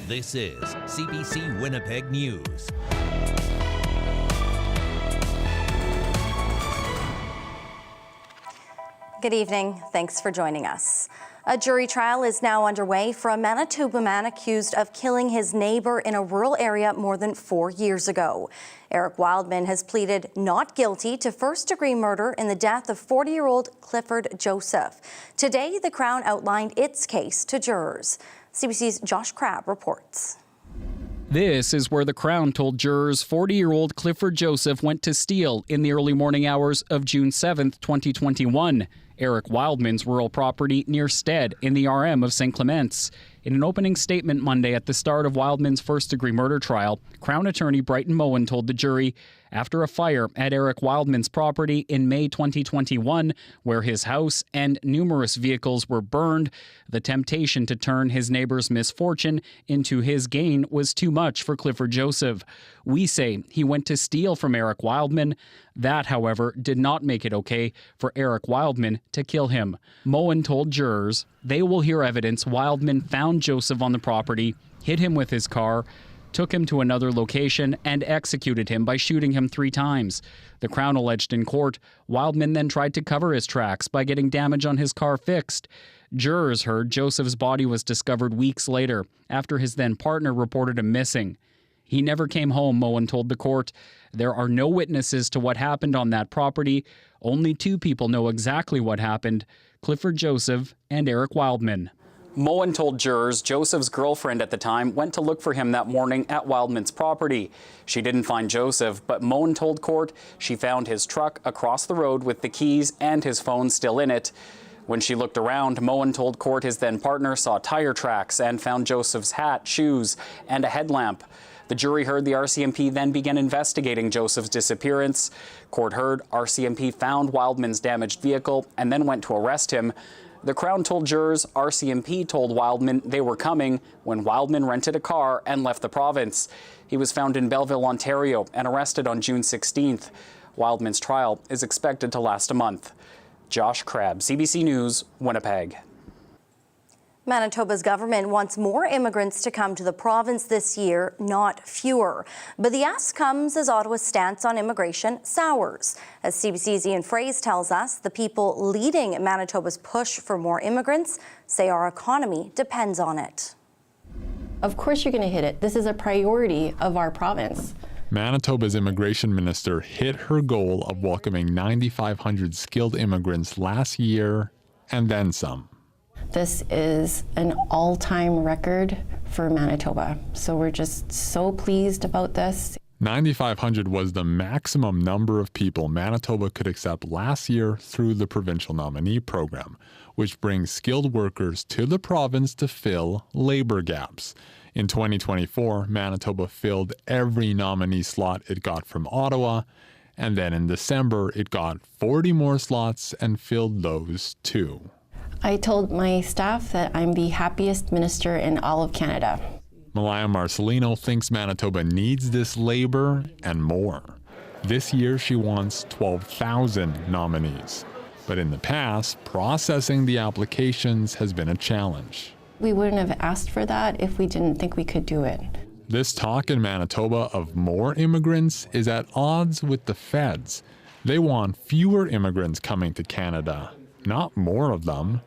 This is CBC Winnipeg News. Good evening. Thanks for joining us. A jury trial is now underway for a Manitoba man accused of killing his neighbour in a rural area more than 4 years ago. Eric Wildman has pleaded not guilty to first-degree murder in the death of 40-year-old Clifford Joseph. Today, the Crown outlined its case to jurors. CBC's Josh Crabb reports. This is where the Crown told jurors 40-year-old Clifford Joseph went to steal in the early morning hours of June 7, 2021. Eric Wildman's rural property near Stead in the RM of St. Clements. In an opening statement Monday at the start of Wildman's first-degree murder trial, Crown attorney Brighton Moen told the jury, after a fire at Eric Wildman's property in May 2021, where his house and numerous vehicles were burned, the temptation to turn his neighbor's misfortune into his gain was too much for Clifford Joseph. We say he went to steal from Eric Wildman. That, however, did not make it okay for Eric Wildman to kill him. Moen told jurors they will hear evidence Wildman found Joseph on the property, hit him with his car, took him to another location, and executed him by shooting him 3 times. The Crown alleged in court, Wildman then tried to cover his tracks by getting damage on his car fixed. Jurors heard Joseph's body was discovered weeks later, after his then partner reported him missing. He never came home, Moen told the court. There are no witnesses to what happened on that property. Only 2 people know exactly what happened, Clifford Joseph and Eric Wildman. Moen told jurors Joseph's girlfriend at the time went to look for him that morning at Wildman's property. She didn't find Joseph, but Moen told court she found his truck across the road with the keys and his phone still in it. When she looked around, Moen told court his then partner saw tire tracks and found Joseph's hat, shoes, and a headlamp. The jury heard the RCMP then began investigating Joseph's disappearance. Court heard RCMP found Wildman's damaged vehicle and then went to arrest him. The Crown told jurors RCMP told Wildman they were coming when Wildman rented a car and left the province. He was found in Belleville, Ontario, and arrested on June 16th. Wildman's trial is expected to last a month. Josh Crabb, CBC News, Winnipeg. Manitoba's government wants more immigrants to come to the province this year, not fewer. But the ask comes as Ottawa's stance on immigration sours. As CBC's Ian Fraze tells us, the people leading Manitoba's push for more immigrants say our economy depends on it. Of course you're going to hit it. This is a priority of our province. Manitoba's immigration minister hit her goal of welcoming 9,500 skilled immigrants last year and then some. This is an all-time record for Manitoba, so we're just so pleased about this. 9,500 was the maximum number of people Manitoba could accept last year through the provincial nominee program, which brings skilled workers to the province to fill labor gaps. In 2024, Manitoba filled every nominee slot it got from Ottawa, and then in December it got 40 more slots and filled those too. I told my staff that I'm the happiest minister in all of Canada. Malaya Marcelino thinks Manitoba needs this labor and more. This year she wants 12,000 nominees. But in the past, processing the applications has been a challenge. We wouldn't have asked for that if we didn't think we could do it. This talk in Manitoba of more immigrants is at odds with the feds. They want fewer immigrants coming to Canada, not more of them.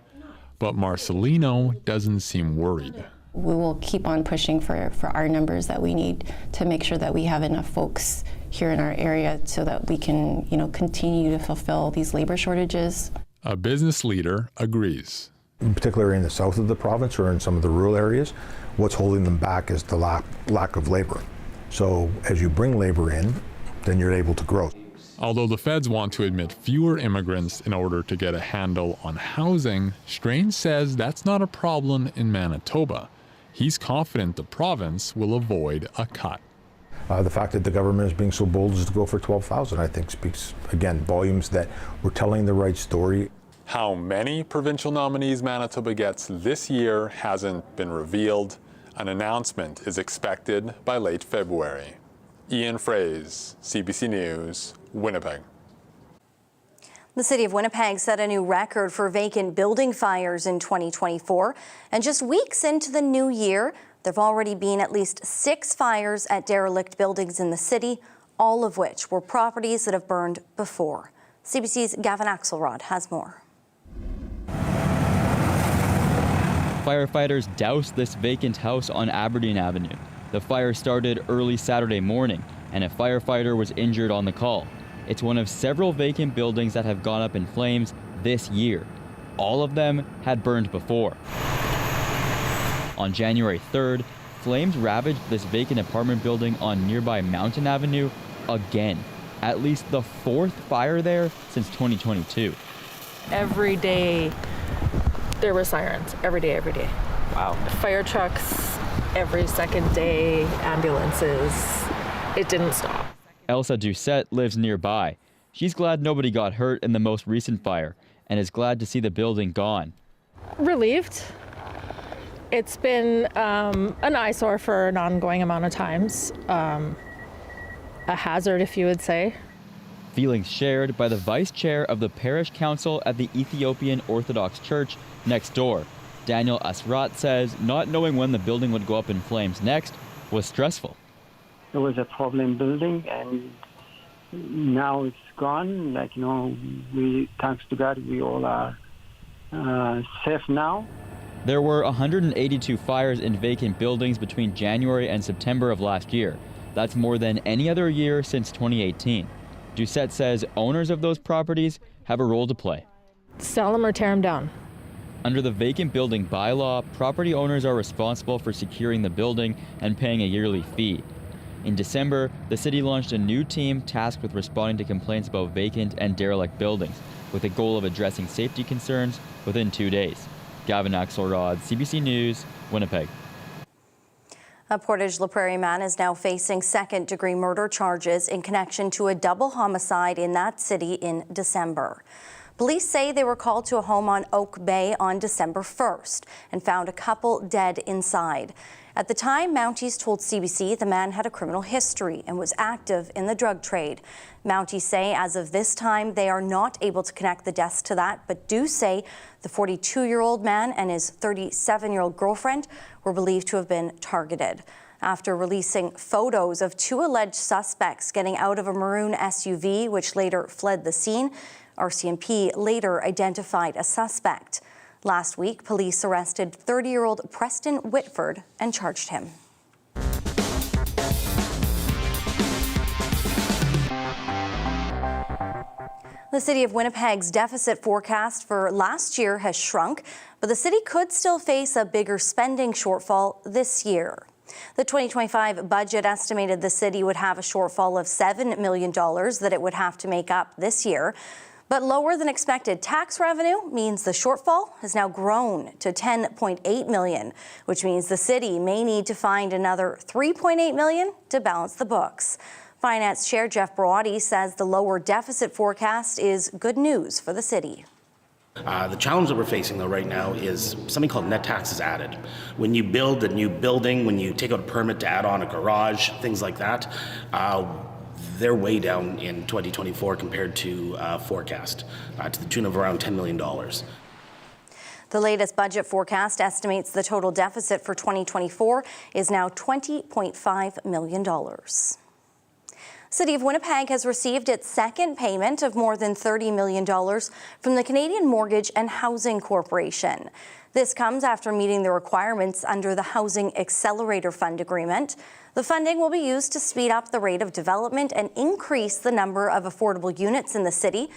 But Marcelino doesn't seem worried. We will keep on pushing for our numbers that we need to make sure that we have enough folks here in our area so that we can, continue to fulfill these labor shortages. A business leader agrees. In particular in the south of the province or in some of the rural areas, what's holding them back is the lack of labor. So as you bring labor in, then you're able to grow. Although the feds want to admit fewer immigrants in order to get a handle on housing, Strange says that's not a problem in Manitoba. He's confident the province will avoid a cut. The fact that the government is being so bold as to go for 12,000, I think speaks, again, volumes that we're telling the right story. How many provincial nominees Manitoba gets this year hasn't been revealed. An announcement is expected by late February. Ian Fraze, CBC News, Winnipeg. The City of Winnipeg set a new record for vacant building fires in 2024. And just weeks into the new year, There have already been at least 6 fires at derelict buildings in the city, all of which were properties that have burned before. CBC's Gavin Axelrod has more. Firefighters doused this vacant house on Aberdeen Avenue. The fire started early Saturday morning, and a firefighter was injured on the call. It's one of several vacant buildings that have gone up in flames this year. All of them had burned before. On January 3rd, flames ravaged this vacant apartment building on nearby Mountain Avenue again. At least the 4th fire there since 2022. Every day there were sirens, every day. Wow. Fire trucks, every second day, ambulances. It didn't stop. Elsa Doucette lives nearby. She's glad nobody got hurt in the most recent fire and is glad to see the building gone. Relieved. It's been an eyesore for an ongoing amount of times. A hazard, if you would say. Feelings shared by the vice chair of the parish council at the Ethiopian Orthodox Church next door. Daniel Asrat says not knowing when the building would go up in flames next was stressful. It was a problem building, and now it's gone. We, thanks to God, we all are safe now. There were 182 fires in vacant buildings between January and September of last year. That's more than any other year since 2018. Doucette says owners of those properties have a role to play. Sell them or tear them down. Under the vacant building bylaw, property owners are responsible for securing the building and paying a yearly fee. In December, the city launched a new team tasked with responding to complaints about vacant and derelict buildings, with a goal of addressing safety concerns within 2 days. Gavin Axelrod, CBC News, Winnipeg. A Portage La Prairie man is now facing second-degree murder charges in connection to a double homicide in that city in December. Police say they were called to a home on Oak Bay on December 1st and found a couple dead inside. At the time, Mounties told CBC the man had a criminal history and was active in the drug trade. Mounties say as of this time, they are not able to connect the deaths to that, but do say the 42-year-old man and his 37-year-old girlfriend were believed to have been targeted. After releasing photos of 2 alleged suspects getting out of a maroon SUV, which later fled the scene, RCMP later identified a suspect. Last week, police arrested 30-year-old Preston Whitford and charged him. The City of Winnipeg's deficit forecast for last year has shrunk, but the city could still face a bigger spending shortfall this year. The 2025 budget estimated the city would have a shortfall of $7 million that it would have to make up this year. But lower than expected tax revenue means the shortfall has now grown to $10.8 million, which means the city may need to find another $3.8 million to balance the books. Finance Chair Jeff Broady says the lower deficit forecast is good news for the city. The challenge that we're facing, though, right now is something called net taxes added. When you build a new building, when you take out a permit to add on a garage, things like that, they're way down in 2024 compared to forecast, to the tune of around $10 million. The latest budget forecast estimates the total deficit for 2024 is now $20.5 million. City of Winnipeg has received its second payment of more than $30 million from the Canadian Mortgage and Housing Corporation. This comes after meeting the requirements under the Housing Accelerator Fund agreement. The funding will be used to speed up the rate of development and increase the number of affordable units in the city.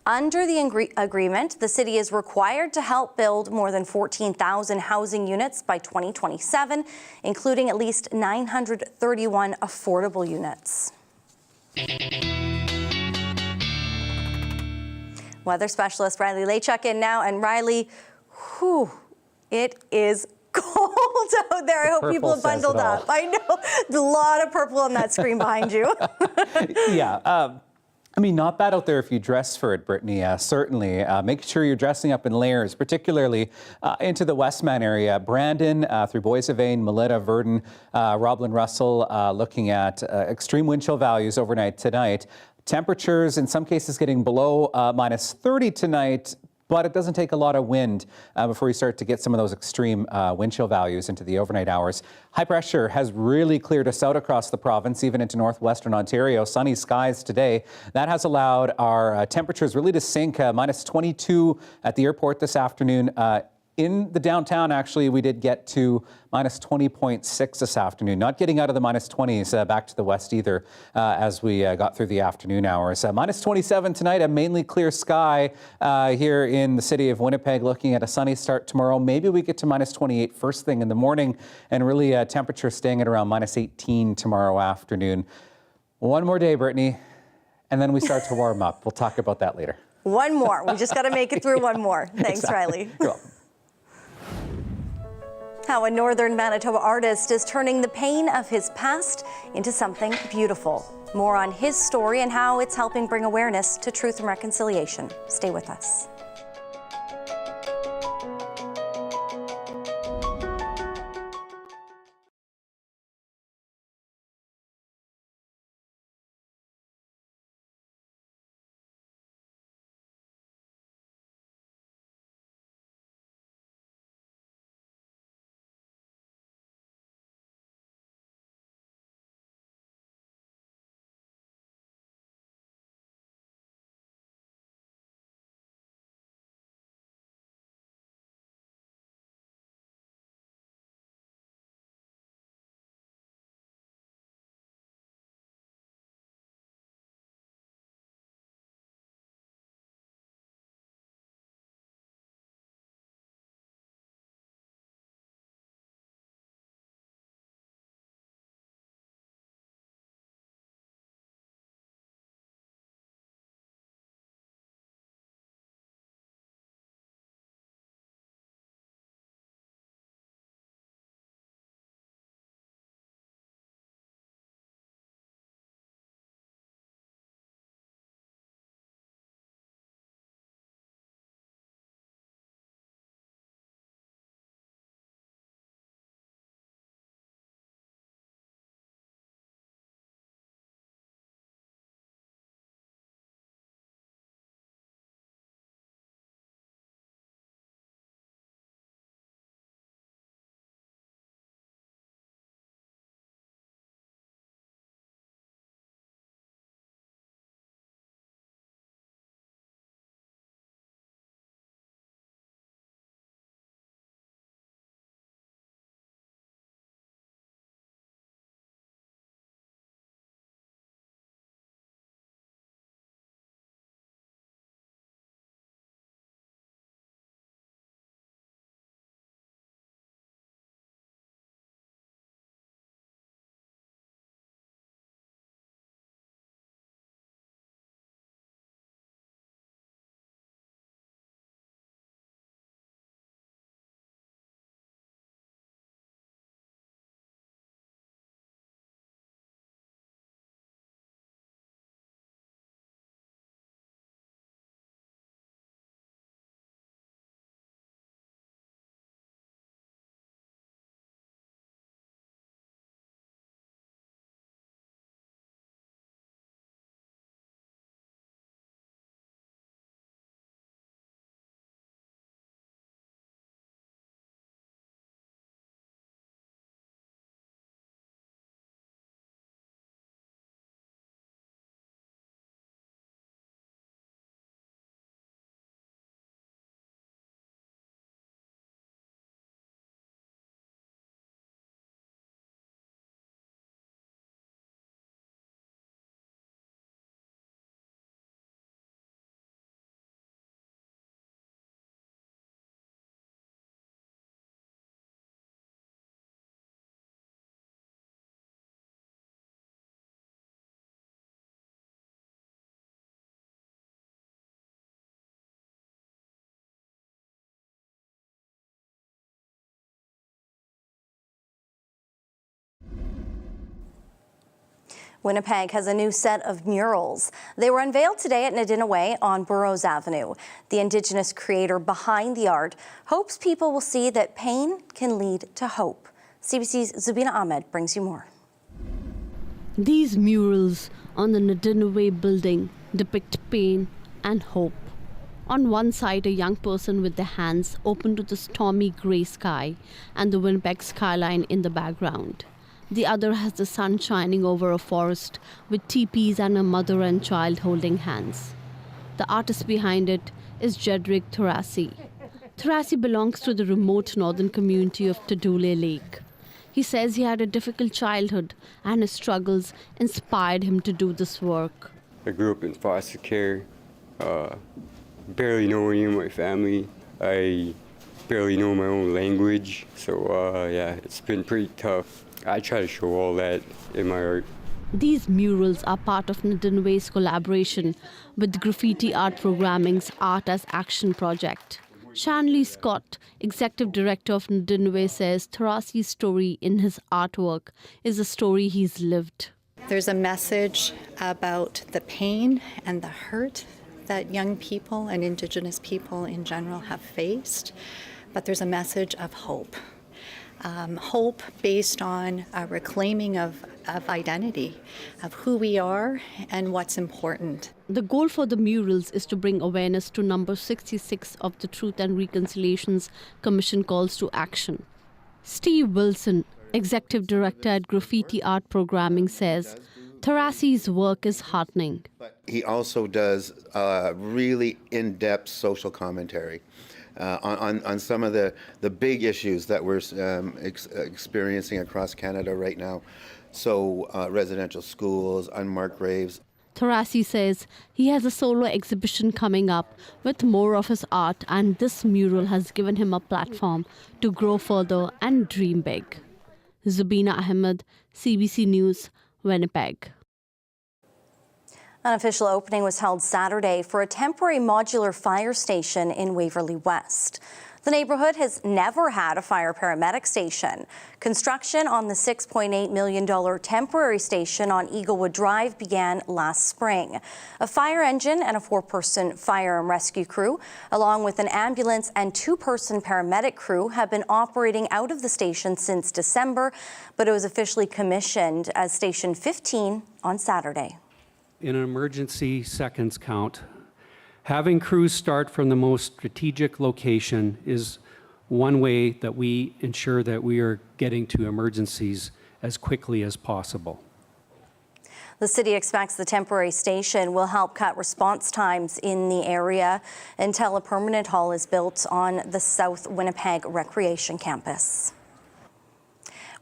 Under the agreement, the city is required to help build more than 14,000 housing units by 2027, including at least 931 affordable units. Weather specialist Riley Lachuk in now. And Riley, it is cold out there. I hope people have bundled up. I know, a lot of purple on that screen behind you. Yeah. I mean, not bad out there if you dress for it, Brittany, certainly. Make sure you're dressing up in layers, particularly into the Westman area. Brandon, through Boissevain, Melita, Verdun, Roblin, Russell, looking at extreme wind chill values overnight tonight. Temperatures in some cases getting below minus 30 tonight. but it doesn't take a lot of wind before you start to get some of those extreme wind chill values into the overnight hours. High pressure has really cleared us out across the province, even into northwestern Ontario. Sunny skies today. That has allowed our temperatures really to sink. Minus 22 at the airport this afternoon. In the downtown, actually, we did get to minus 20.6 this afternoon. Not getting out of the minus 20s back to the west either as we got through the afternoon hours. Minus 27 tonight, a mainly clear sky here in the city of Winnipeg, looking at a sunny start tomorrow. Maybe we get to minus 28 first thing in the morning, and really temperature staying at around minus 18 tomorrow afternoon. One more day, Brittany, and then we start to warm up. We'll talk about that later. One more. We just got to make it through one more. Thanks, Exactly. Riley. You're welcome. How a northern Manitoba artist is turning the pain of his past into something beautiful. More on his story and how it's helping bring awareness to truth and reconciliation. Stay with us. Winnipeg has a new set of murals. They were unveiled today at Nadinaway on Burroughs Avenue. The Indigenous creator behind the art hopes people will see that pain can lead to hope. CBC's Zubina Ahmed brings you more. These murals on the Nadinaway building depict pain and hope. On one side, a young person with their hands open to the stormy grey sky and the Winnipeg skyline in the background. The other has the sun shining over a forest with teepees and a mother and child holding hands. The artist behind it is Jedrick Tarasi. Tarasi belongs to the remote northern community of Tadule Lake. He says he had a difficult childhood and his struggles inspired him to do this work. I grew up in foster care, barely know any of my family. I barely know my own language, so yeah, it's been pretty tough. I try to show all that in my art. These murals are part of Nidinway's collaboration with Graffiti Art Programming's Art as Action project. Shanley Scott, executive director of Nidinway, says Tarasi's story in his artwork is a story he's lived. There's a message about the pain and the hurt that young people and Indigenous people in general have faced, but there's a message of hope. Hope based on a reclaiming of identity, of who we are and what's important. The goal for the murals is to bring awareness to number 66 of the Truth and Reconciliations Commission calls to action. Steve Wilson, executive director at Graffiti Art Programming, says Tarasi's work is heartening. He also does really in-depth social commentary on some of the big issues that we're experiencing across Canada right now. So residential schools, unmarked graves. Tarasi says he has a solo exhibition coming up with more of his art, and this mural has given him a platform to grow further and dream big. Zubina Ahmed, CBC News, Winnipeg. An official opening was held Saturday for a temporary modular fire station in Waverley West. The neighbourhood has never had a fire paramedic station. Construction on the $6.8 million temporary station on Eaglewood Drive began last spring. A fire engine and a 4-person fire and rescue crew, along with an ambulance and 2-person paramedic crew, have been operating out of the station since December, but it was officially commissioned as Station 15 on Saturday. In an emergency seconds count, having crews start from the most strategic location is one way that we ensure that we are getting to emergencies as quickly as possible. The city expects the temporary station will help cut response times in the area until a permanent hall is built on the South Winnipeg Recreation Campus.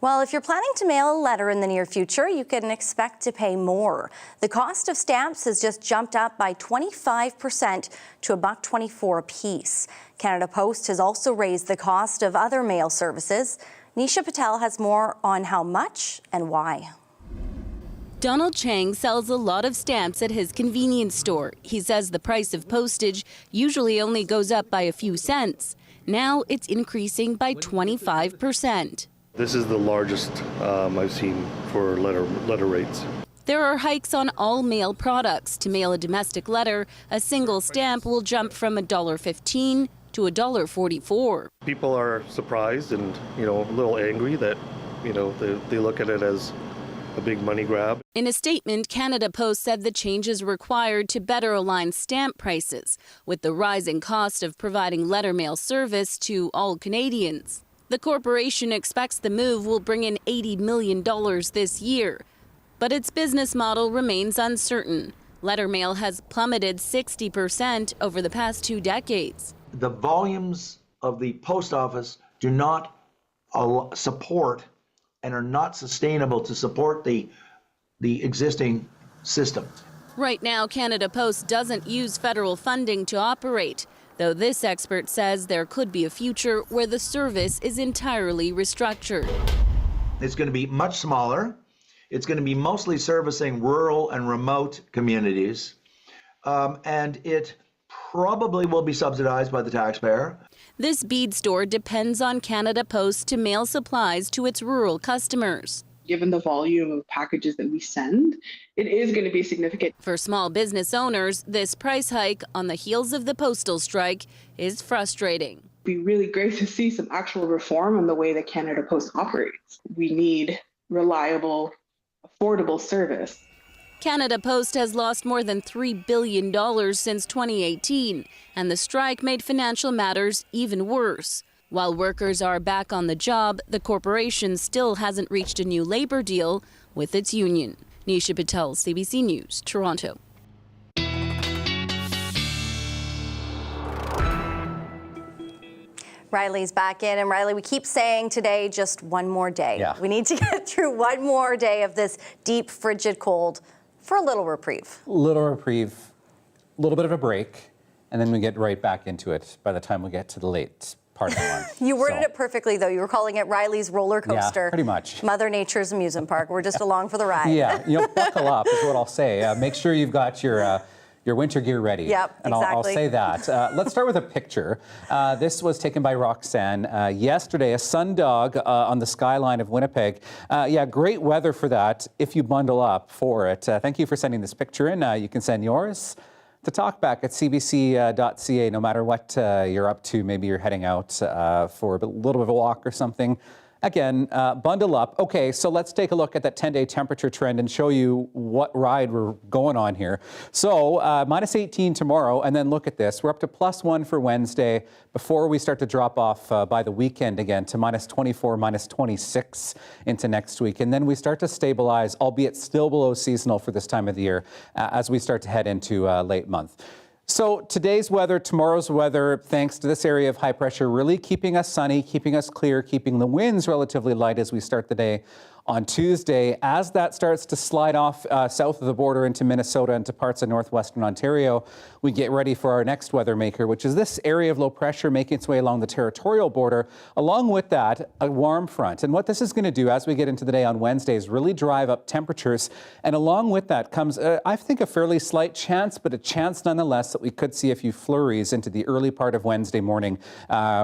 Well, if you're planning to mail a letter in the near future, you can expect to pay more. The cost of stamps has just jumped up by 25% to $1.24 a piece. Canada Post has also raised the cost of other mail services. Nisha Patel has more on how much and why. Donald Chang sells a lot of stamps at his convenience store. He says the price of postage usually only goes up by a few cents. Now it's increasing by 25%. This is the largest I've seen for letter rates. There are hikes on all mail products. To mail a domestic letter, a single stamp will jump from $1.15 to $1.44. People are surprised and, a little angry that, they look at it as a big money grab. In a statement, Canada Post said the change is required to better align stamp prices with the rising cost of providing letter mail service to all Canadians. The corporation expects the move will bring in $80 million this year, but its business model remains uncertain. Letter mail has plummeted 60% over the past 2 decades. The volumes of the post office do not support and are not sustainable to support the existing system. Right now, Canada Post doesn't use federal funding to operate, though this expert says there could be a future where the service is entirely restructured. It's going to be much smaller. It's going to be mostly servicing rural and remote communities, and it probably will be subsidized by the taxpayer. This bead store depends on Canada Post to mail supplies to its rural customers. Given the volume of packages that we send, it is going to be significant. For small business owners, this price hike on the heels of the postal strike is frustrating. It'd be really great to see some actual reform in the way that Canada Post operates. We need reliable, affordable service. Canada Post has lost more than $3 billion since 2018, and the strike made financial matters even worse. While workers are back on the job, the corporation still hasn't reached a new labor deal with its union. Nisha Patel, CBC News, Toronto. Riley's back in, and Riley, we keep saying today just one more day. Yeah. We need to get through one more day of this deep, frigid cold for a little reprieve. Little reprieve, a little bit of a break, and then we get right back into it by the time we get to the late part of the month. You worded it perfectly, though. You were calling it Riley's roller coaster. Yeah, pretty much. Mother Nature's amusement park. We're just along for the ride. Yeah, buckle up is what I'll say. Make sure you've got your winter gear ready. Yep, and exactly. I'll say that. Let's start with a picture. This was taken by Roxanne yesterday, a sundog on the skyline of Winnipeg. Yeah, great weather for that if you bundle up for it. Thank you for sending this picture in. You can send yours to talkback at cbc.ca, no matter what you're up to. Maybe you're heading out for a little bit of a walk or something. Again, bundle up. Okay, so let's take a look at that 10-day temperature trend and show you what ride we're going on here. So minus 18 tomorrow, and then look at this. We're up to +1 for Wednesday before we start to drop off by the weekend again to minus 24, minus 26 into next week. And then we start to stabilize, albeit still below seasonal for this time of the year, as we start to head into late month. So today's weather, tomorrow's weather, thanks to this area of high pressure, really keeping us sunny, keeping us clear, keeping the winds relatively light as we start the day on Tuesday. As that starts to slide off south of the border into Minnesota and to parts of northwestern Ontario, we get ready for our next weather maker, which is this area of low pressure making its way along the territorial border. Along with that, a warm front. And what this is going to do as we get into the day on Wednesday is really drive up temperatures. And along with that comes, I think, a fairly slight chance, but a chance nonetheless that we could see a few flurries into the early part of Wednesday morning,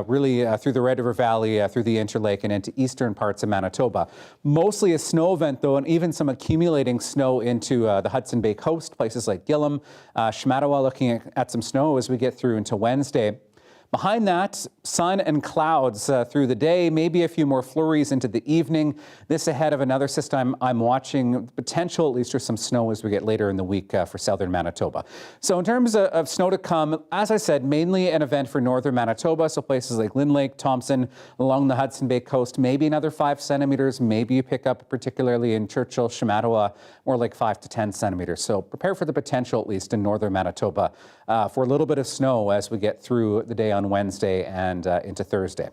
really through the Red River Valley, through the Interlake and into eastern parts of Manitoba. Mostly a snow event, though, and even some accumulating snow into the Hudson Bay coast, places like Gillam, Shamattawa, looking at some snow as we get through into Wednesday. Behind that, sun and clouds through the day, maybe a few more flurries into the evening. This ahead of another system I'm watching, potential at least for some snow as we get later in the week for southern Manitoba. So in terms of snow to come, as I said, mainly an event for northern Manitoba, so places like Lynn Lake, Thompson, along the Hudson Bay coast, maybe another 5 centimeters. Maybe you pick up, particularly in Churchill, Shamattawa, more like 5 to 10 centimeters. So prepare for the potential, at least in northern Manitoba, for a little bit of snow as we get through the day on Wednesday and into Thursday.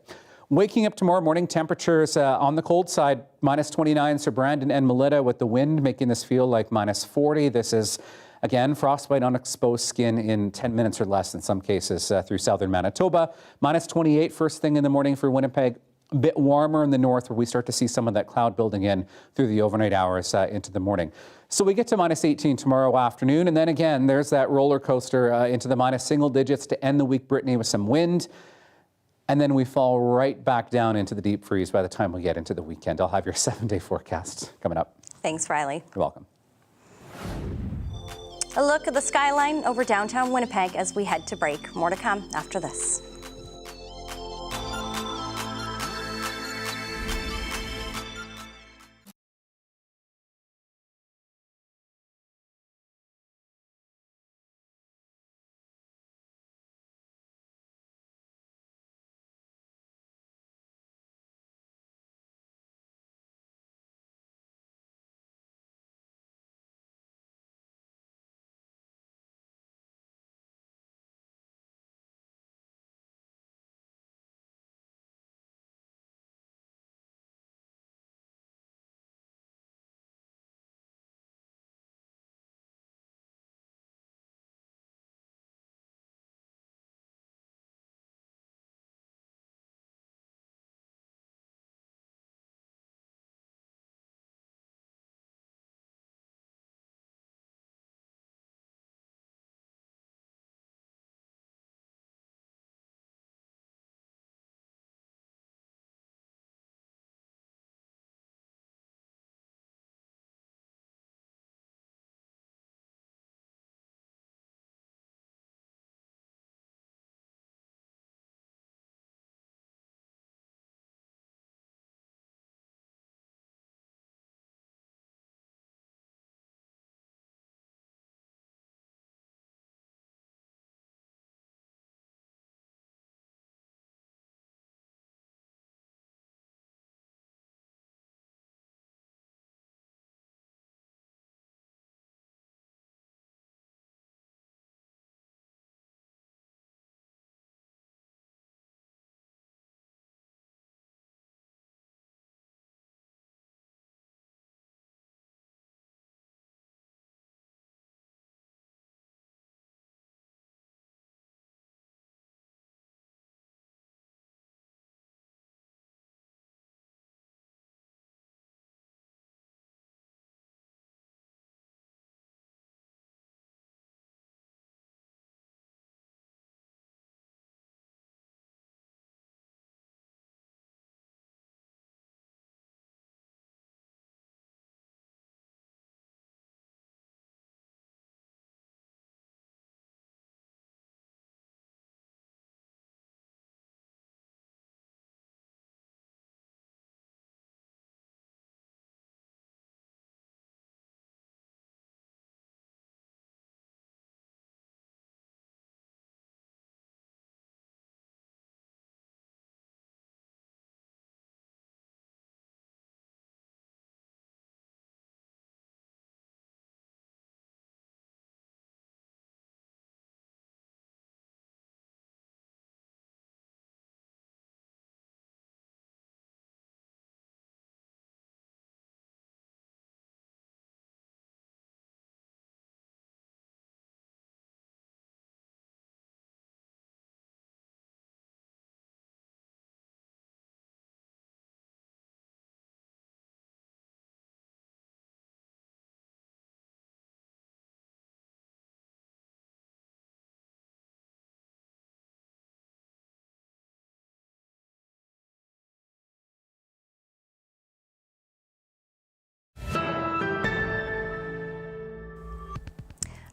Waking up tomorrow morning, temperatures on the cold side, minus 29 for Brandon and Melita, with the wind making this feel like minus 40. This is, again, frostbite on exposed skin in 10 minutes or less in some cases through southern Manitoba. Minus 28 first thing in the morning for Winnipeg. A bit warmer in the north where we start to see some of that cloud building in through the overnight hours into the morning. So we get to minus 18 tomorrow afternoon, and then again, there's that roller coaster into the minus single digits to end the week, Brittany, with some wind. And then we fall right back down into the deep freeze by the time we get into the weekend. I'll have your 7-day forecast coming up. Thanks, Riley. You're welcome. A look at the skyline over downtown Winnipeg as we head to break. More to come after this.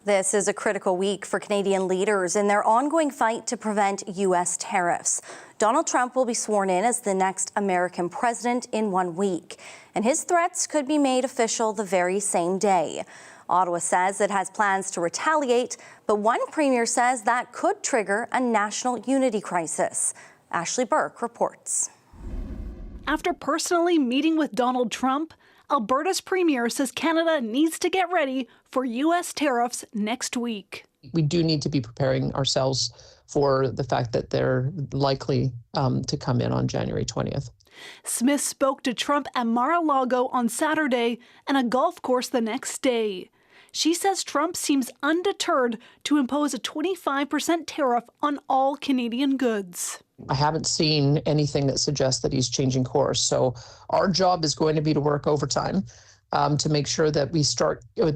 This is a critical week for Canadian leaders in their ongoing fight to prevent U.S. tariffs. Donald Trump will be sworn in as the next American president in 1 week, and his threats could be made official the very same day. Ottawa says it has plans to retaliate, but one premier says that could trigger a national unity crisis. Ashley Burke reports. After personally meeting with Donald Trump, Alberta's premier says Canada needs to get ready for U.S. tariffs next week. We do need to be preparing ourselves for the fact that they're likely to come in on January 20th. Smith spoke to Trump at Mar-a-Lago on Saturday and a golf course the next day. She says Trump seems undeterred to impose a 25% tariff on all Canadian goods. I haven't seen anything that suggests that he's changing course. So our job is going to be to work overtime to make sure that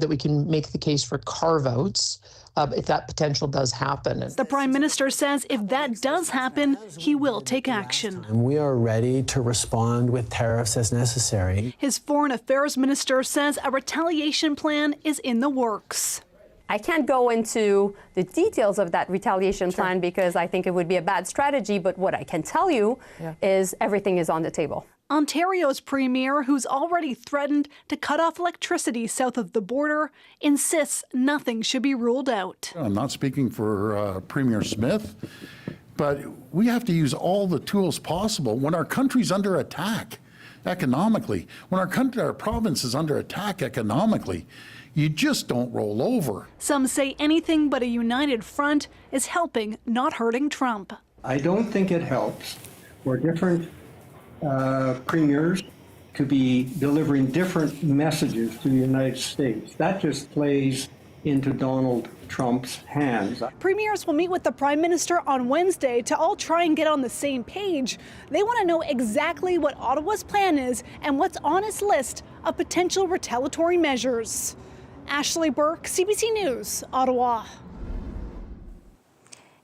we can make the case for carve-outs if that potential does happen. The Prime Minister says if that does happen, he will take action. And we are ready to respond with tariffs as necessary. His Foreign Affairs Minister says a retaliation plan is in the works. I can't go into the details of that retaliation plan because I think it would be a bad strategy, but what I can tell you is everything is on the table. Ontario's premier, who's already threatened to cut off electricity south of the border, insists nothing should be ruled out. I'm not speaking for Premier Smith, but we have to use all the tools possible when our country's under attack economically, when our province is under attack economically. You just don't roll over. Some say anything but a united front is helping, not hurting Trump. I don't think it helps for different premiers to be delivering different messages to the United States. That just plays into Donald Trump's hands. Premiers will meet with the Prime Minister on Wednesday to all try and get on the same page. They want to know exactly what Ottawa's plan is and what's on its list of potential retaliatory measures. Ashley Burke, CBC News, Ottawa.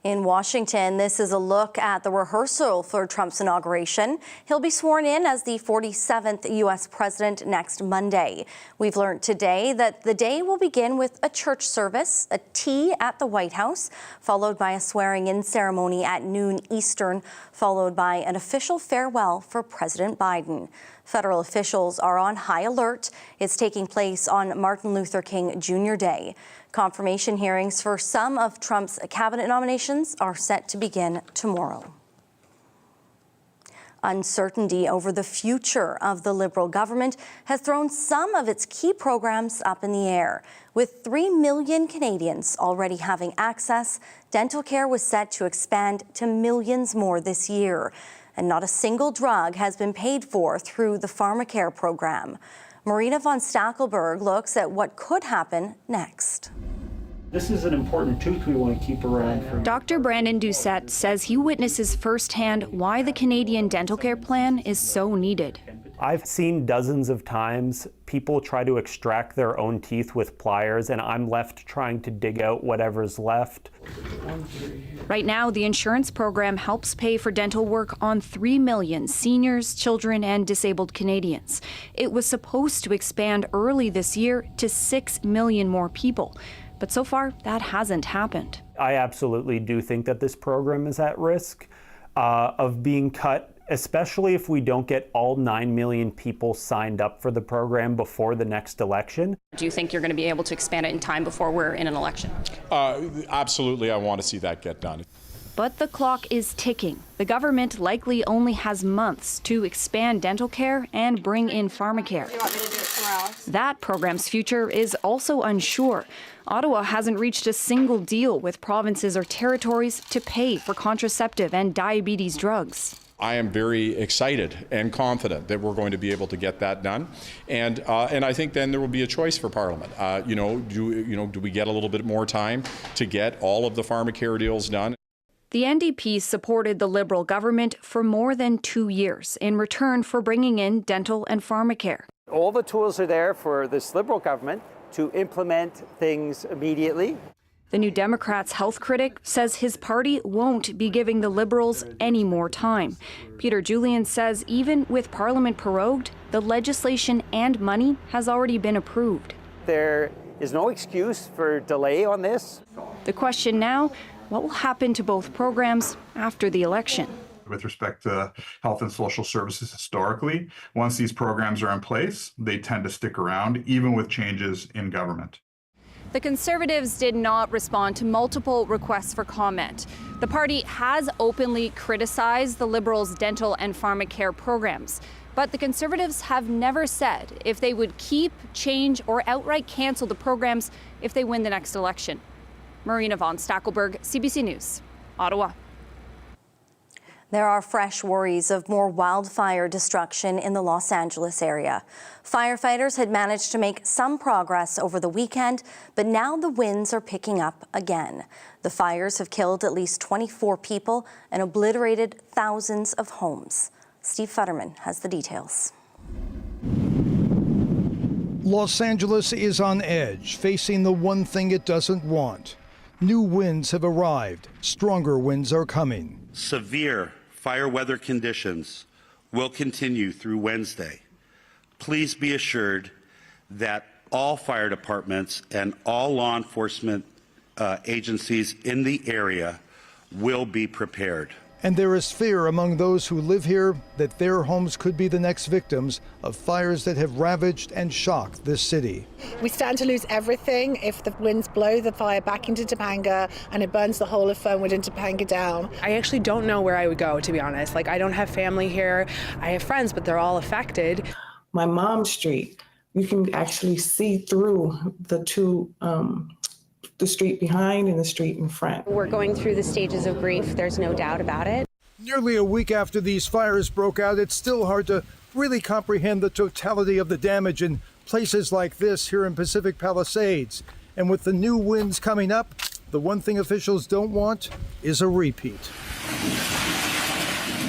In Washington, this is a look at the rehearsal for Trump's inauguration. He'll be sworn in as the 47th U.S. president next Monday. We've learned today that the day will begin with a church service, a tea at the White House, followed by a swearing-in ceremony at noon Eastern, followed by an official farewell for President Biden. Federal officials are on high alert. It's taking place on Martin Luther King Jr. Day. Confirmation hearings for some of Trump's cabinet nominations are set to begin tomorrow. Uncertainty over the future of the Liberal government has thrown some of its key programs up in the air. With 3 million Canadians already having access, dental care was set to expand to millions more this year. And not a single drug has been paid for through the pharmacare program. Marina von Stackelberg looks at what could happen next. This is an important tooth we want to keep around for. Dr. Brandon Doucette says he witnesses firsthand why the Canadian dental care plan is so needed. I've seen dozens of times people try to extract their own teeth with pliers, and I'm left trying to dig out whatever's left. Right now, the insurance program helps pay for dental work on 3 million seniors, children, and disabled Canadians. It was supposed to expand early this year to 6 million more people, but so far that hasn't happened. I absolutely do think that this program is at risk of being cut, especially if we don't get all 9 million people signed up for the program before the next election. Do you think you're going to be able to expand it in time before we're in an election? Absolutely, I want to see that get done. But the clock is ticking. The government likely only has months to expand dental care and bring in pharmacare. Do you want me to do it somewhere else? That program's future is also unsure. Ottawa hasn't reached a single deal with provinces or territories to pay for contraceptive and diabetes drugs. I am very excited and confident that we're going to be able to get that done, and I think then there will be a choice for Parliament. Do we get a little bit more time to get all of the pharmacare deals done? The NDP supported the Liberal government for more than 2 years in return for bringing in dental and pharmacare. All the tools are there for this Liberal government to implement things immediately. The New Democrats' health critic says his party won't be giving the Liberals any more time. Peter Julian says even with Parliament prorogued, the legislation and money has already been approved. There is no excuse for delay on this. The question now, what will happen to both programs after the election? With respect to health and social services historically, once these programs are in place, they tend to stick around, even with changes in government. The Conservatives did not respond to multiple requests for comment. The party has openly criticized the Liberals' dental and pharmacare programs. But the Conservatives have never said if they would keep, change, or outright cancel the programs if they win the next election. Marina von Stackelberg, CBC News, Ottawa. There are fresh worries of more wildfire destruction in the Los Angeles area. Firefighters had managed to make some progress over the weekend, but now the winds are picking up again. The fires have killed at least 24 people and obliterated thousands of homes. Steve Futterman has the details. Los Angeles is on edge, facing the one thing it doesn't want. New winds have arrived. Stronger winds are coming. Severe fire weather conditions will continue through Wednesday. Please be assured that all fire departments and all law enforcement agencies in the area will be prepared. And there is fear among those who live here that their homes could be the next victims of fires that have ravaged and shocked this city. We stand to lose everything if the winds blow the fire back into Topanga and it burns the whole of Fernwood and Topanga down. I actually don't know where I would go, to be honest. Like, I don't have family here. I have friends, but they're all affected. My mom's street, you can actually see through the two the street behind and the street in front. We're going through the stages of grief, there's no doubt about it. Nearly a week after these fires broke out, it's still hard to really comprehend the totality of the damage in places like this here in Pacific Palisades. And with the new winds coming up, the one thing officials don't want is a repeat.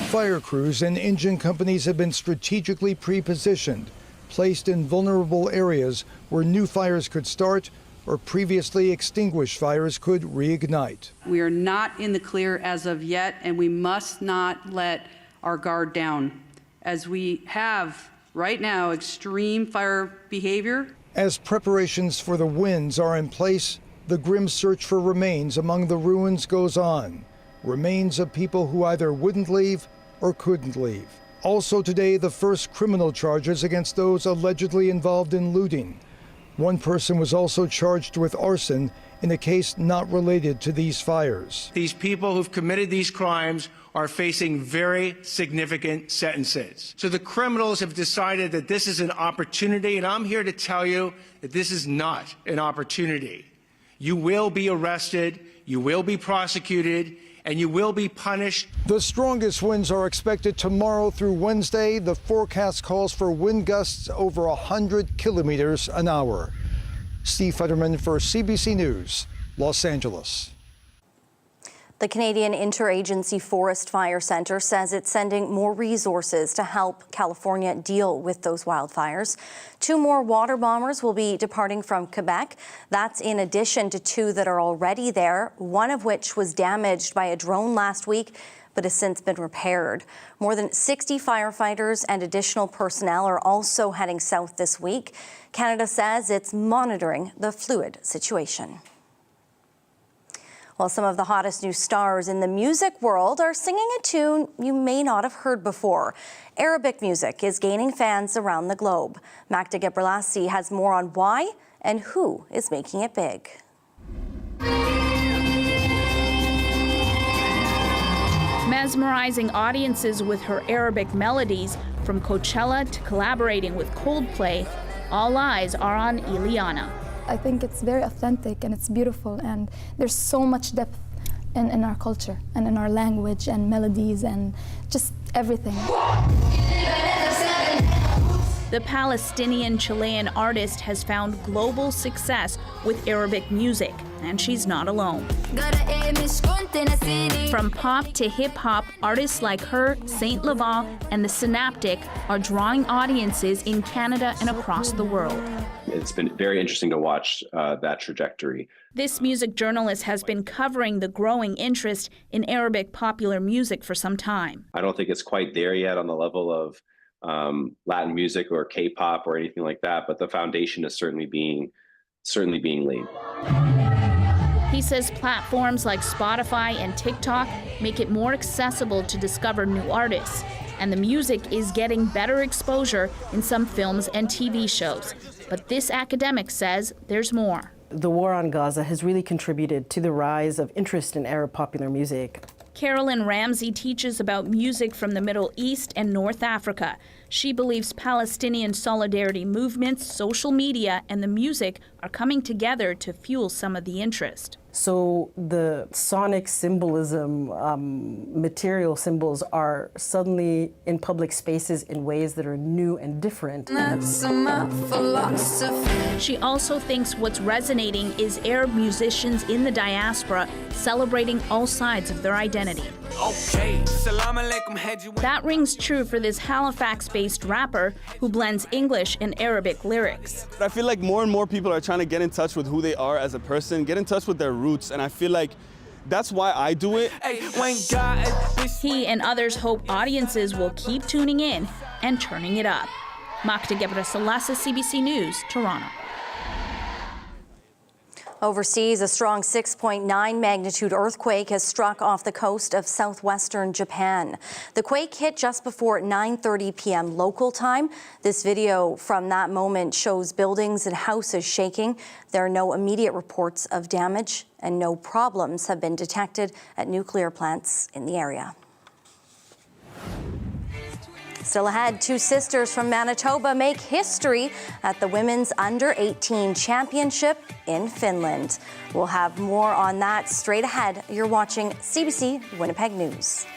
Fire crews and engine companies have been strategically pre-positioned, placed in vulnerable areas where new fires could start or previously extinguished fires could reignite. We are not in the clear as of yet, and we must not let our guard down, as we have right now extreme fire behavior. As preparations for the winds are in place, the grim search for remains among the ruins goes on. Remains of people who either wouldn't leave or couldn't leave. Also today, the first criminal charges against those allegedly involved in looting. One person was also charged with arson in a case not related to these fires. These people who've committed these crimes are facing very significant sentences. So the criminals have decided that this is an opportunity, and I'm here to tell you that this is not an opportunity. You will be arrested, you will be prosecuted, and you will be punished. The strongest winds are expected tomorrow through Wednesday. The forecast calls for wind gusts over 100 kilometers an hour. Steve Futterman for CBC News, Los Angeles. The Canadian Interagency Forest Fire Centre says it's sending more resources to help California deal with those wildfires. 2 more water bombers will be departing from Quebec. That's in addition to 2 that are already there, one of which was damaged by a drone last week, but has since been repaired. More than 60 firefighters and additional personnel are also heading south this week. Canada says it's monitoring the fluid situation. Well, some of the hottest new stars in the music world are singing a tune you may not have heard before. Arabic music is gaining fans around the globe. Magda Gebrselassie has more on why and who is making it big. Mesmerizing audiences with her Arabic melodies, from Coachella to collaborating with Coldplay, all eyes are on Ileana. I think it's very authentic and it's beautiful, and there's so much depth in our culture and in our language and melodies and just everything. The Palestinian-Chilean artist has found global success with Arabic music, and she's not alone. From pop to hip-hop, artists like her, Saint Laurent, and The Synaptic are drawing audiences in Canada and across the world. It's been very interesting to watch that trajectory. This music journalist has been covering the growing interest in Arabic popular music for some time. I don't think it's quite there yet on the level of Latin music or K-pop or anything like that, but the foundation is certainly being certainly being lean. He says platforms like Spotify and TikTok make it more accessible to discover new artists, and the music is getting better exposure in some films and TV shows. But this academic says there's more. The war on Gaza has really contributed to the rise of interest in Arab popular music. Carolyn Ramsey teaches about music from the Middle East and North Africa. She believes Palestinian solidarity movements, social media, and the music are coming together to fuel some of the interest. So the sonic symbolism, material symbols are suddenly in public spaces in ways that are new and different. She also thinks what's resonating is Arab musicians in the diaspora celebrating all sides of their identity. That rings true for this Halifax-based rapper who blends English and Arabic lyrics. I feel like more and more people are trying to get in touch with who they are as a person, get in touch with their roots, and I feel like that's why I do it. He and others hope audiences will keep tuning in and turning it up. Magda Gebrselassie, CBC News, Toronto. Overseas, a strong 6.9 magnitude earthquake has struck off the coast of southwestern Japan. The quake hit just before 9:30 p.m. local time. This video from that moment shows buildings and houses shaking. There are no immediate reports of damage, and no problems have been detected at nuclear plants in the area. Still ahead, two sisters from Manitoba make history at the Women's Under-18 Championship in Finland. We'll have more on that straight ahead. You're watching CBC Winnipeg News.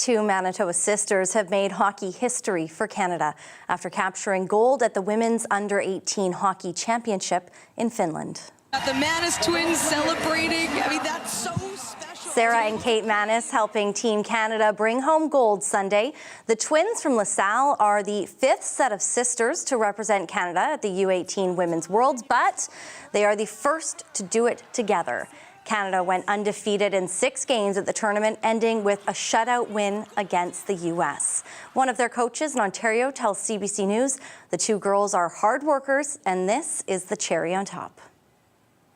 Two Manitoba sisters have made hockey history for Canada after capturing gold at the Women's Under-18 Hockey Championship in Finland. The Manis twins celebrating. I mean, that's so special. Sarah and Kate Manis helping Team Canada bring home gold Sunday. The twins from LaSalle are the fifth set of sisters to represent Canada at the U18 Women's Worlds, but they are the first to do it together. Canada went undefeated in 6 games at the tournament, ending with a shutout win against the U.S. One of their coaches in Ontario tells CBC News the two girls are hard workers, and this is the cherry on top.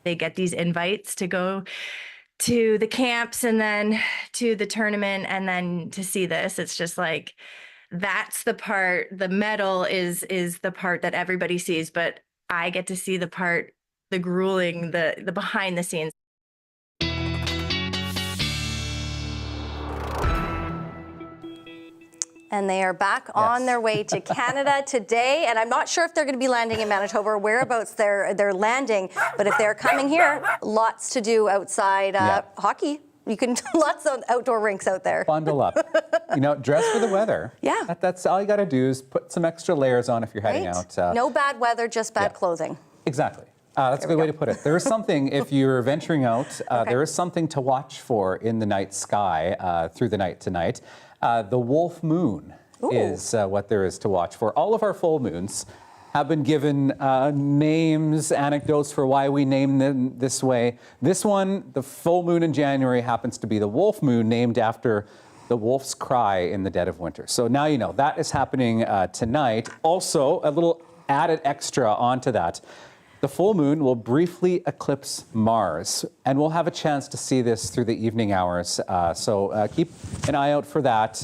They get these invites to go to the camps and then to the tournament and then to see this. It's just like, that's the part, the medal is the part that everybody sees, but I get to see the part, the grueling, the behind the scenes. And they are back on their way to Canada today. And I'm not sure if they're going to be landing in Manitoba or whereabouts they're landing. But if they're coming here, lots to do outside hockey. You can lots of outdoor rinks out there. Bundle up. Dress for the weather. Yeah. That's all you got to do is put some extra layers on if you're heading out. No bad weather, just bad clothing. Exactly. That's a good way to put it. There is something, if you're venturing out, there is something to watch for in the night sky through the night tonight. The wolf moon is what there is to watch for. All of our full moons have been given names, anecdotes for why we name them this way. This one, the full moon in January, happens to be the wolf moon, named after the wolf's cry in the dead of winter. So now you know that is happening tonight. Also, a little added extra onto that. The full moon will briefly eclipse Mars, and we'll have a chance to see this through the evening hours. So keep an eye out for that.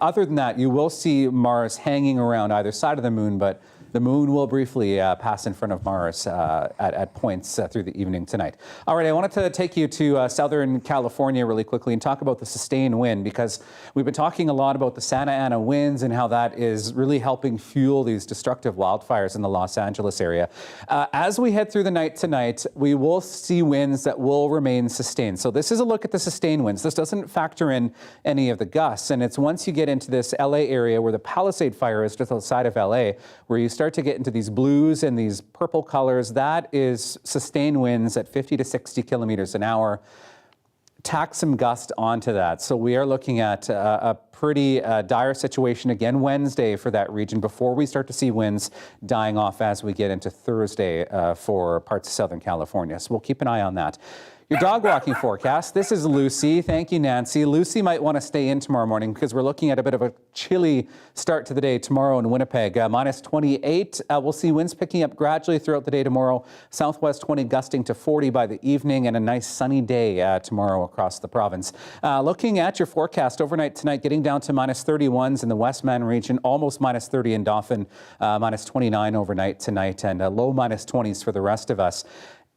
Other than that, you will see Mars hanging around either side of the moon, but the moon will briefly pass in front of Mars at points through the evening tonight. All right, I wanted to take you to Southern California really quickly and talk about the sustained wind, because we've been talking a lot about the Santa Ana winds and how that is really helping fuel these destructive wildfires in the Los Angeles area. As we head through the night tonight, we will see winds that will remain sustained. So this is a look at the sustained winds. This doesn't factor in any of the gusts, and it's once you get into this LA area where the Palisade fire is just outside of LA, where you start to get into these blues and these purple colors. That is sustained winds at 50 to 60 kilometers an hour. Tack some gust onto that. So we are looking at a pretty dire situation again Wednesday for that region before we start to see winds dying off as we get into Thursday for parts of Southern California. So we'll keep an eye on that. Your dog walking forecast. This is Lucy. Thank you, Nancy. Lucy might want to stay in tomorrow morning because we're looking at a bit of a chilly start to the day tomorrow in Winnipeg. Minus 28. We'll see winds picking up gradually throughout the day tomorrow. Southwest 20 gusting to 40 by the evening, and a nice sunny day tomorrow across the province. Looking at your forecast overnight tonight, getting down to minus 31s in the Westman region, almost minus 30 in Dauphin, minus 29 overnight tonight, and low minus 20s for the rest of us.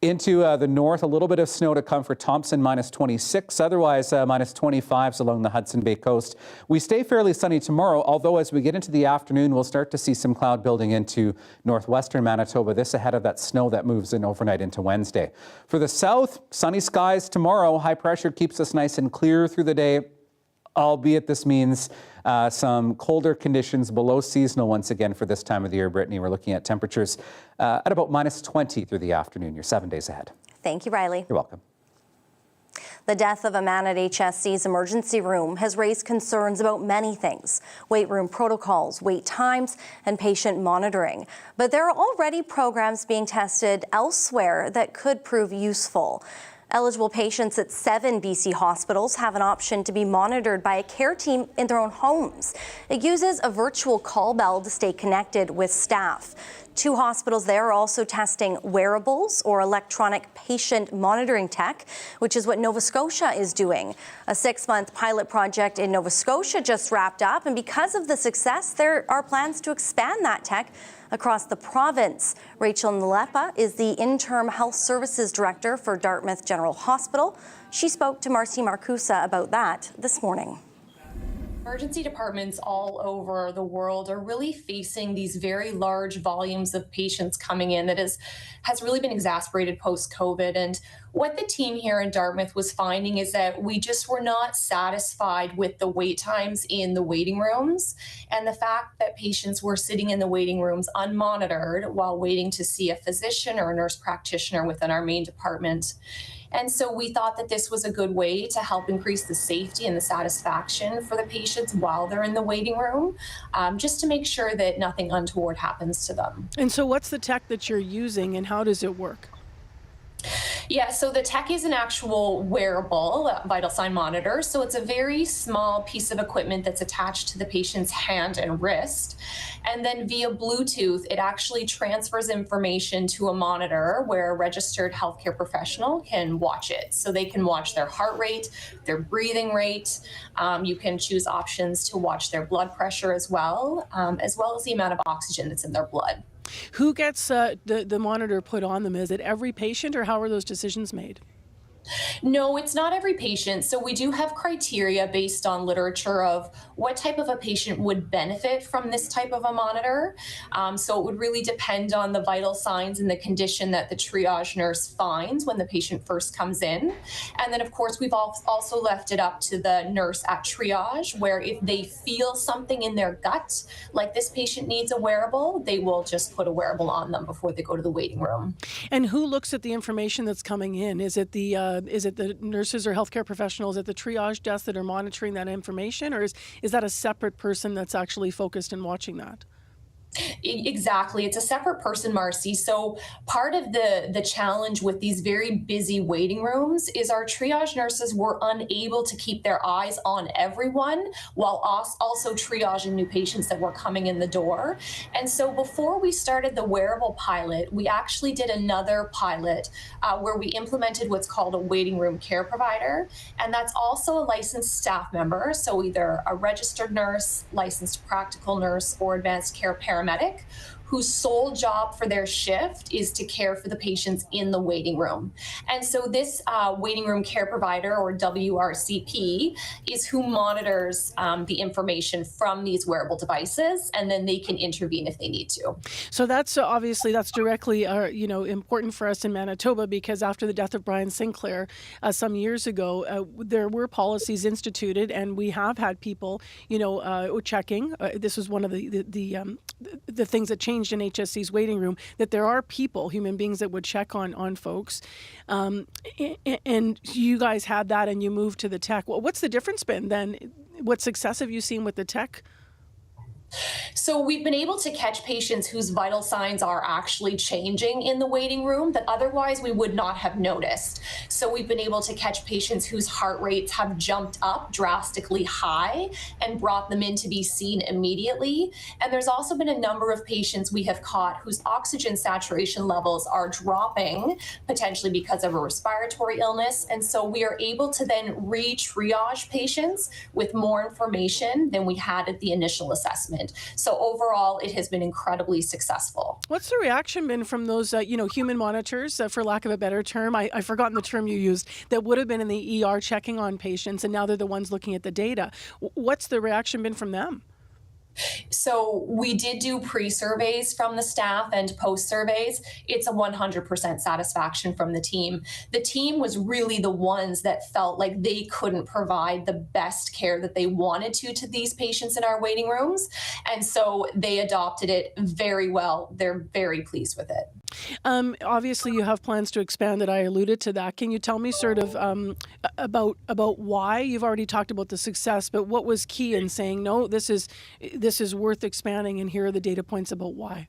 Into the north, a little bit of snow to come for Thompson, minus 26. Otherwise, minus 25s along the Hudson Bay coast. We stay fairly sunny tomorrow, although as we get into the afternoon, we'll start to see some cloud building into northwestern Manitoba. This ahead of that snow that moves in overnight into Wednesday. For the south, sunny skies tomorrow. High pressure keeps us nice and clear through the day, albeit this means some colder conditions below seasonal once again for this time of the year, Brittany. We're looking at temperatures at about minus 20 through the afternoon. You're 7 days ahead. Thank you, Riley. You're welcome. The death of a man at HSC's emergency room has raised concerns about many things: wait room protocols, wait times, and patient monitoring. But there are already programs being tested elsewhere that could prove useful. Eligible patients at 7 BC hospitals have an option to be monitored by a care team in their own homes. It uses a virtual call bell to stay connected with staff. 2 hospitals there are also testing wearables or electronic patient monitoring tech, which is what Nova Scotia is doing. A 6-month pilot project in Nova Scotia just wrapped up, and because of the success, there are plans to expand that tech across the province. Rachel Nalepa is the Interim Health Services Director for Dartmouth General Hospital. She spoke to Marcy Marcusa about that this morning. Emergency departments all over the world are really facing these very large volumes of patients coming in that has really been exacerbated post-COVID. And what the team here in Dartmouth was finding is that we just were not satisfied with the wait times in the waiting rooms, and the fact that patients were sitting in the waiting rooms unmonitored while waiting to see a physician or a nurse practitioner within our main department. And so we thought that this was a good way to help increase the safety and the satisfaction for the patients while they're in the waiting room, just to make sure that nothing untoward happens to them. And so what's the tech that you're using and how does it work? Yeah, so the tech is an actual wearable vital sign monitor. So it's a very small piece of equipment that's attached to the patient's hand and wrist. And then via Bluetooth, it actually transfers information to a monitor where a registered healthcare professional can watch it. So they can watch their heart rate, their breathing rate. You can choose options to watch their blood pressure as well as the amount of oxygen that's in their blood. Who gets the monitor put on them? Is it every patient, or how are those decisions made? No, it's not every patient. So we do have criteria based on literature of what type of a patient would benefit from this type of a monitor. So it would really depend on the vital signs and the condition that the triage nurse finds when the patient first comes in. And then, of course, we've also left it up to the nurse at triage, where if they feel something in their gut, like this patient needs a wearable, they will just put a wearable on them before they go to the waiting room. And who looks at the information that's coming in? Is it the nurses or healthcare professionals at the triage desk that are monitoring that information, or is that a separate person that's actually focused in watching that? Exactly. It's a separate person, Marcy. So part of the challenge with these very busy waiting rooms is our triage nurses were unable to keep their eyes on everyone while also triaging new patients that were coming in the door. And so before we started the wearable pilot, we actually did another pilot where we implemented what's called a waiting room care provider. And that's also a licensed staff member. So either a registered nurse, licensed practical nurse, or advanced care paramedic, whose sole job for their shift is to care for the patients in the waiting room. And so this waiting room care provider, or WRCP, is who monitors the information from these wearable devices, and then they can intervene if they need to. So that's obviously directly important for us in Manitoba, because after the death of Brian Sinclair some years ago, there were policies instituted, and we have had people checking. This was one of the things that changed in HSC's waiting room, that there are people, human beings, that would check on folks. And you guys had that and you moved to the tech. What's the difference been then? What success have you seen with the tech? So we've been able to catch patients whose vital signs are actually changing in the waiting room that otherwise we would not have noticed. So we've been able to catch patients whose heart rates have jumped up drastically high and brought them in to be seen immediately. And there's also been a number of patients we have caught whose oxygen saturation levels are dropping, potentially because of a respiratory illness. And so we are able to then re-triage patients with more information than we had at the initial assessment. So overall, it has been incredibly successful. What's the reaction been from those, human monitors, for lack of a better term? I've forgotten the term you used, that would have been in the ER checking on patients, and now they're the ones looking at the data. What's the reaction been from them? So we did do pre-surveys from the staff and post-surveys. It's a 100% satisfaction from the team. The team was really the ones that felt like they couldn't provide the best care that they wanted to these patients in our waiting rooms. And so they adopted it very well. They're very pleased with it. Obviously, you have plans to expand it. I alluded to that. Can you tell me sort of about why? You've already talked about the success, but what was key in saying, no, this is worth expanding, and here are the data points about why?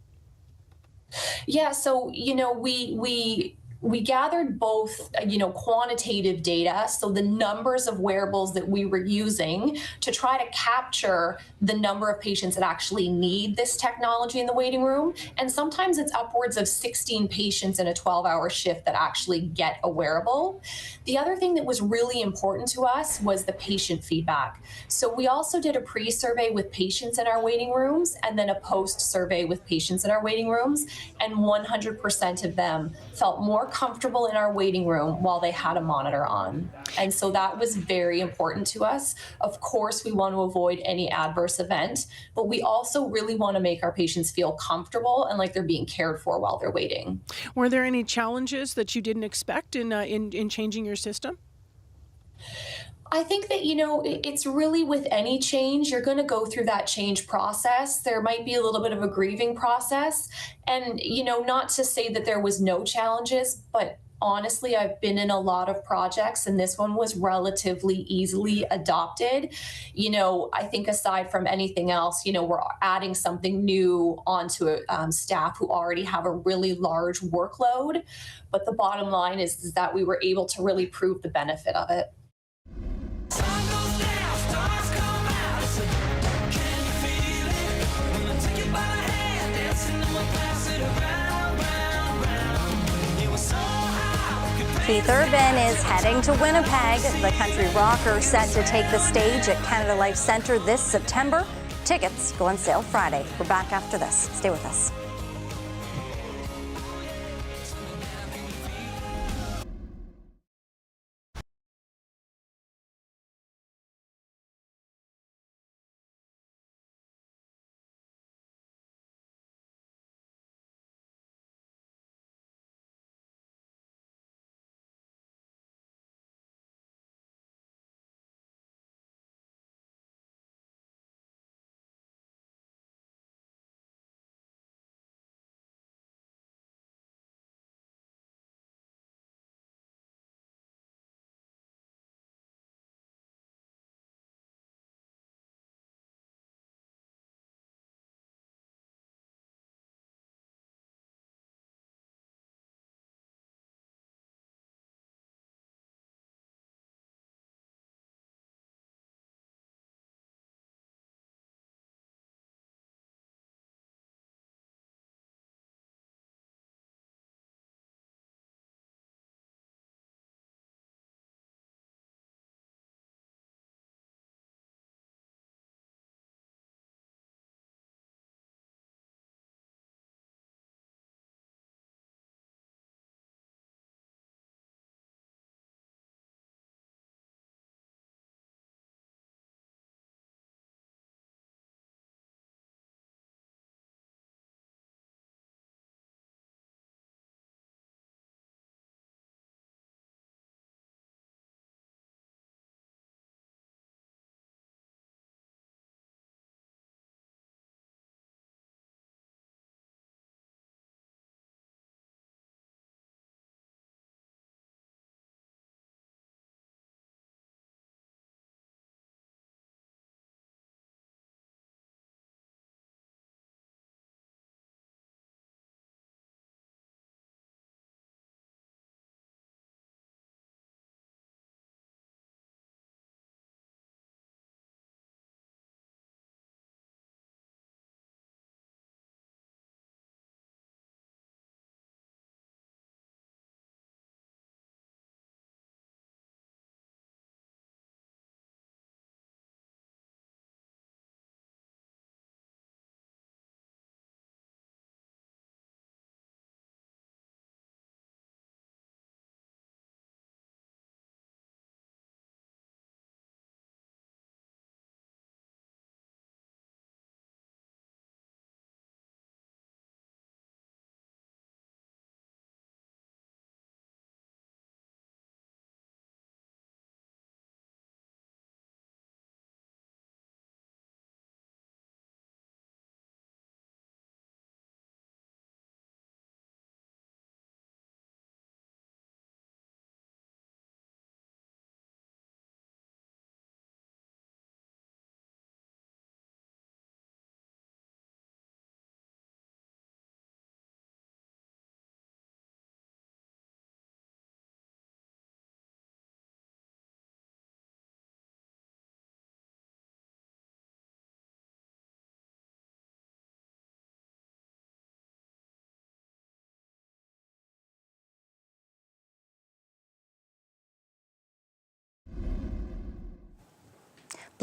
Yeah, so, we gathered both, quantitative data, so the numbers of wearables that we were using to try to capture the number of patients that actually need this technology in the waiting room. And sometimes it's upwards of 16 patients in a 12-hour shift that actually get a wearable. The other thing that was really important to us was the patient feedback. So we also did a pre-survey with patients in our waiting rooms and then a post-survey with patients in our waiting rooms, and 100% of them felt more comfortable in our waiting room while they had a monitor on. And so that was very important to us. Of course, we want to avoid any adverse event, but we also really want to make our patients feel comfortable and like they're being cared for while they're waiting. Were there any challenges that you didn't expect in changing your system? I think that, it's really with any change, you're going to go through that change process. There might be a little bit of a grieving process. And, not to say that there was no challenges, but honestly, I've been in a lot of projects and this one was relatively easily adopted. I think aside from anything else, we're adding something new onto staff who already have a really large workload. But the bottom line is that we were able to really prove the benefit of it. Keith Urban is heading to Winnipeg. The country rocker set to take the stage at Canada Life Centre this September. Tickets go on sale Friday. We're back after this. Stay with us.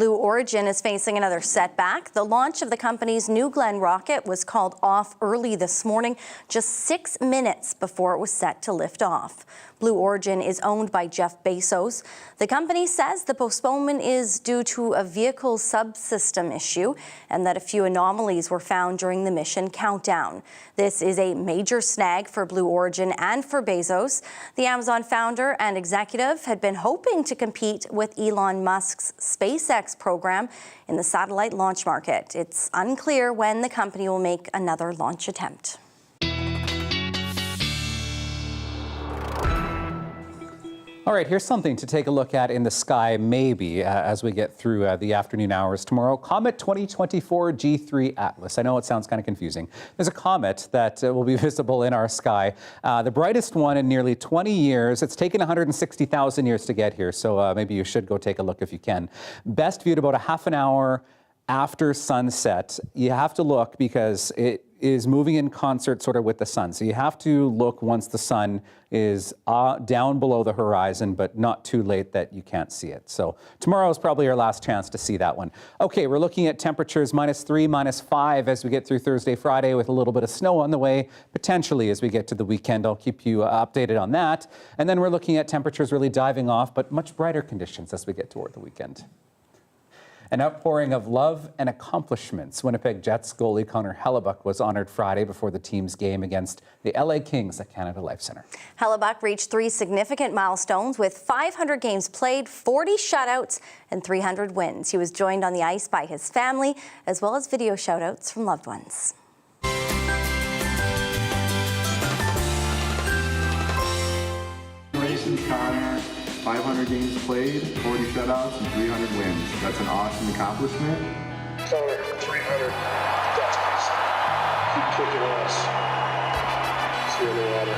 Blue Origin is facing another setback. The launch of the company's New Glenn rocket was called off early this morning, just 6 minutes before it was set to lift off. Blue Origin is owned by Jeff Bezos. The company says the postponement is due to a vehicle subsystem issue and that a few anomalies were found during the mission countdown. This is a major snag for Blue Origin and for Bezos. The Amazon founder and executive had been hoping to compete with Elon Musk's SpaceX program in the satellite launch market. It's unclear when the company will make another launch attempt. All right, here's something to take a look at in the sky, maybe, as we get through the afternoon hours tomorrow. Comet 2024 G3 Atlas. I know it sounds kind of confusing. There's a comet that will be visible in our sky, the brightest one in nearly 20 years. It's taken 160,000 years to get here, so maybe you should go take a look if you can. Best viewed about a half an hour after sunset. You have to look because it is moving in concert sort of with the sun. So you have to look once the sun is down below the horizon, but not too late that you can't see it. So tomorrow is probably our last chance to see that one. Okay, we're looking at temperatures -3, -5 as we get through Thursday, Friday with a little bit of snow on the way, potentially as we get to the weekend. I'll keep you updated on that. And then we're looking at temperatures really diving off, but much brighter conditions as we get toward the weekend. An outpouring of love and accomplishments. Winnipeg Jets goalie Connor Hellebuck was honored Friday before the team's game against the LA Kings at Canada Life Centre. Hellebuck reached 3 significant milestones with 500 games played, 40 shutouts, and 300 wins. He was joined on the ice by his family, as well as video shoutouts from loved ones. Congratulations, Connor. 500 games played, 40 shutouts, and 300 wins. That's an awesome accomplishment. Connor, 300. That's awesome. Keep kicking ass. See you in the water.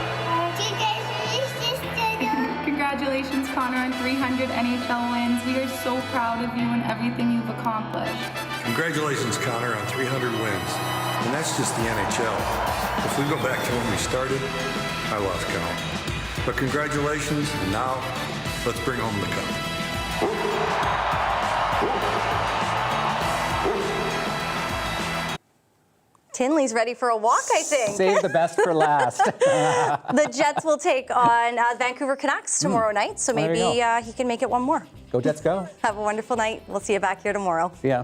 Congratulations, Connor, on 300 NHL wins. We are so proud of you and everything you've accomplished. Congratulations, Connor, on 300 wins. And that's just the NHL. If we go back to when we started, I lost count. But congratulations, and now let's bring home the cup. Tinley's ready for a walk, I think. Save the best for last. The Jets will take on Vancouver Canucks tomorrow night, so maybe he can make it one more. Go Jets, go. Have a wonderful night. We'll see you back here tomorrow. Yeah.